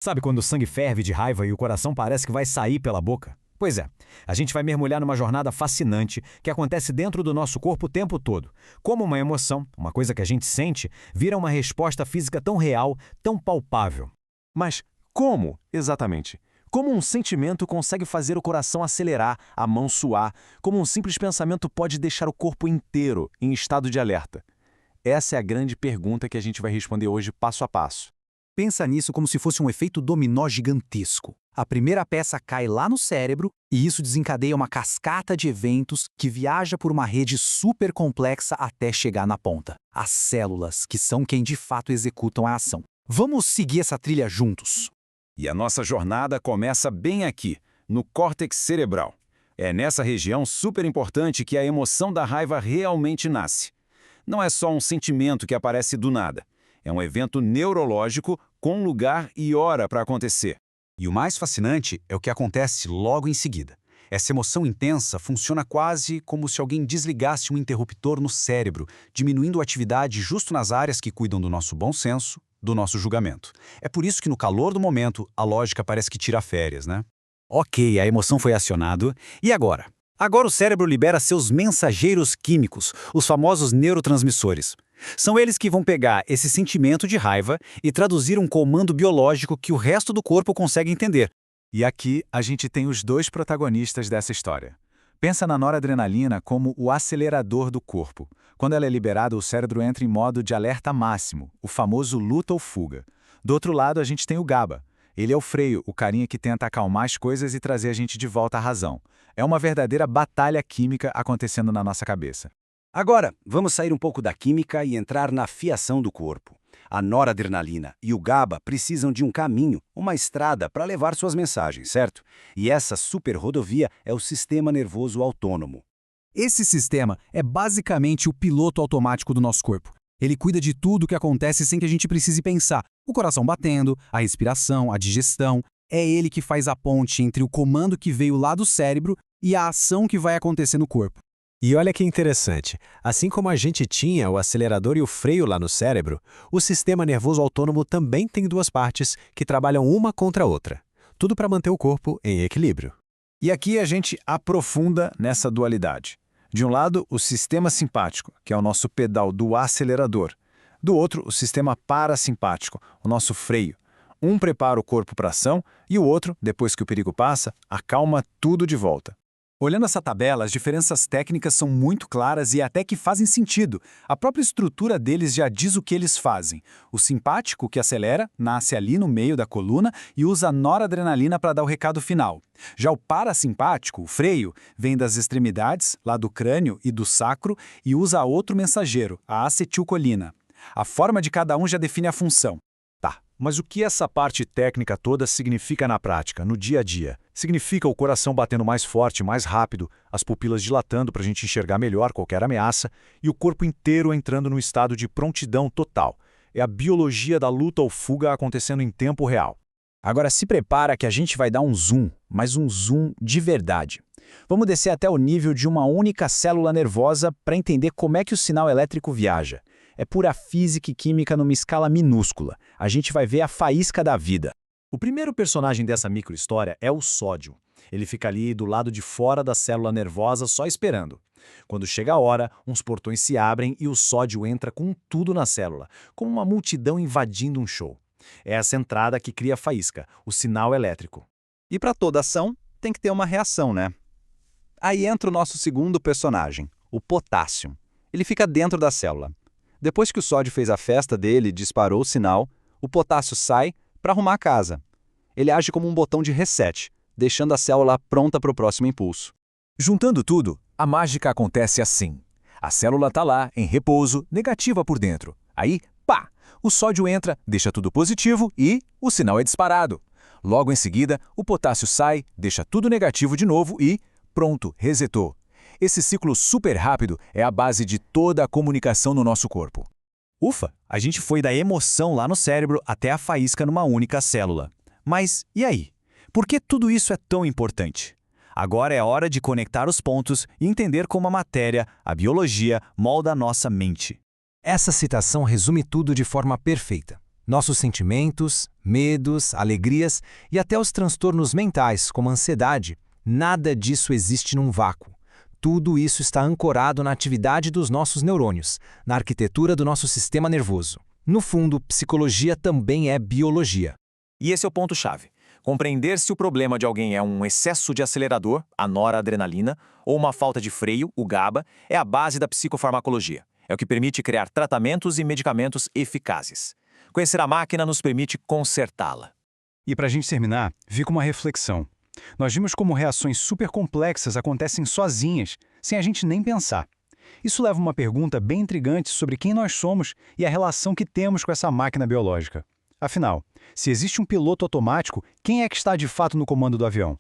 Sabe quando o sangue ferve de raiva e o coração parece que vai sair pela boca? Pois é, a gente vai mergulhar numa jornada fascinante que acontece dentro do nosso corpo o tempo todo. Como uma emoção, uma coisa que a gente sente, vira uma resposta física tão real, tão palpável. Mas como, exatamente? Como um sentimento consegue fazer o coração acelerar, a mão suar? Como um simples pensamento pode deixar o corpo inteiro em estado de alerta? Essa é a grande pergunta que a gente vai responder hoje passo a passo. Pensa nisso como se fosse um efeito dominó gigantesco. A primeira peça cai lá no cérebro e isso desencadeia uma cascata de eventos que viaja por uma rede super complexa até chegar na ponta. As células, que são quem de fato executam a ação. Vamos seguir essa trilha juntos. E a nossa jornada começa bem aqui, no córtex cerebral. É nessa região super importante que a emoção da raiva realmente nasce. Não é só um sentimento que aparece do nada. É um evento neurológico com lugar e hora para acontecer. E o mais fascinante é o que acontece logo em seguida. Essa emoção intensa funciona quase como se alguém desligasse um interruptor no cérebro, diminuindo a atividade justo nas áreas que cuidam do nosso bom senso, do nosso julgamento. É por isso que no calor do momento, a lógica parece que tira férias, né? Ok, a emoção foi acionada. E agora? Agora o cérebro libera seus mensageiros químicos, os famosos neurotransmissores. São eles que vão pegar esse sentimento de raiva e traduzir um comando biológico que o resto do corpo consegue entender. E aqui a gente tem os dois protagonistas dessa história. Pensa na noradrenalina como o acelerador do corpo. Quando ela é liberada, o cérebro entra em modo de alerta máximo, o famoso luta ou fuga. Do outro lado, a gente tem o GABA. Ele é o freio, o carinha que tenta acalmar as coisas e trazer a gente de volta à razão. É uma verdadeira batalha química acontecendo na nossa cabeça. Agora, vamos sair um pouco da química e entrar na fiação do corpo. A noradrenalina e o GABA precisam de um caminho, uma estrada para levar suas mensagens, certo? E essa superrodovia é o sistema nervoso autônomo. Esse sistema é basicamente o piloto automático do nosso corpo. Ele cuida de tudo o que acontece sem que a gente precise pensar. O coração batendo, a respiração, a digestão. É ele que faz a ponte entre o comando que veio lá do cérebro e a ação que vai acontecer no corpo. E olha que interessante, assim como a gente tinha o acelerador e o freio lá no cérebro, o sistema nervoso autônomo também tem duas partes que trabalham uma contra a outra. Tudo para manter o corpo em equilíbrio. E aqui a gente aprofunda nessa dualidade. De um lado, o sistema simpático, que é o nosso pedal do acelerador. Do outro, o sistema parasimpático, o nosso freio. Um prepara o corpo para a ação e o outro, depois que o perigo passa, acalma tudo de volta. Olhando essa tabela, as diferenças técnicas são muito claras e até que fazem sentido. A própria estrutura deles já diz o que eles fazem. O simpático, que acelera, nasce ali no meio da coluna e usa a noradrenalina para dar o recado final. Já o parasimpático, o freio, vem das extremidades, lá do crânio e do sacro, e usa outro mensageiro, a acetilcolina. A forma de cada um já define a função. Mas o que essa parte técnica toda significa na prática, no dia a dia? Significa o coração batendo mais forte, mais rápido, as pupilas dilatando para a gente enxergar melhor qualquer ameaça e o corpo inteiro entrando no estado de prontidão total. É a biologia da luta ou fuga acontecendo em tempo real. Agora se prepara que a gente vai dar um zoom, mas um zoom de verdade. Vamos descer até o nível de uma única célula nervosa para entender como é que o sinal elétrico viaja. É pura física e química numa escala minúscula. A gente vai ver a faísca da vida. O primeiro personagem dessa microhistória é o sódio. Ele fica ali do lado de fora da célula nervosa só esperando. Quando chega a hora, uns portões se abrem e o sódio entra com tudo na célula, como uma multidão invadindo um show. É essa entrada que cria a faísca, o sinal elétrico. E para toda ação, tem que ter uma reação, né? Aí entra o nosso segundo personagem, o potássio. Ele fica dentro da célula. Depois que o sódio fez a festa dele e disparou o sinal, o potássio sai para arrumar a casa. Ele age como um botão de reset, deixando a célula pronta para o próximo impulso. Juntando tudo, a mágica acontece assim. A célula está lá, em repouso, negativa por dentro. Aí, pá! O sódio entra, deixa tudo positivo e o sinal é disparado. Logo em seguida, o potássio sai, deixa tudo negativo de novo e pronto, resetou. Esse ciclo super rápido é a base de toda a comunicação no nosso corpo. Ufa, a gente foi da emoção lá no cérebro até a faísca numa única célula. Mas e aí? Por que tudo isso é tão importante? Agora é hora de conectar os pontos e entender como a matéria, a biologia, molda a nossa mente. Essa citação resume tudo de forma perfeita. Nossos sentimentos, medos, alegrias e até os transtornos mentais, como a ansiedade, nada disso existe num vácuo. Tudo isso está ancorado na atividade dos nossos neurônios, na arquitetura do nosso sistema nervoso. No fundo, psicologia também é biologia. E esse é o ponto-chave. Compreender se o problema de alguém é um excesso de acelerador, a noradrenalina, ou uma falta de freio, o GABA, é a base da psicofarmacologia. É o que permite criar tratamentos e medicamentos eficazes. Conhecer a máquina nos permite consertá-la. E para a gente terminar, fica uma reflexão. Nós vimos como reações super complexas acontecem sozinhas, sem a gente nem pensar. Isso leva a uma pergunta bem intrigante sobre quem nós somos e a relação que temos com essa máquina biológica. Afinal, se existe um piloto automático, quem é que está de fato no comando do avião?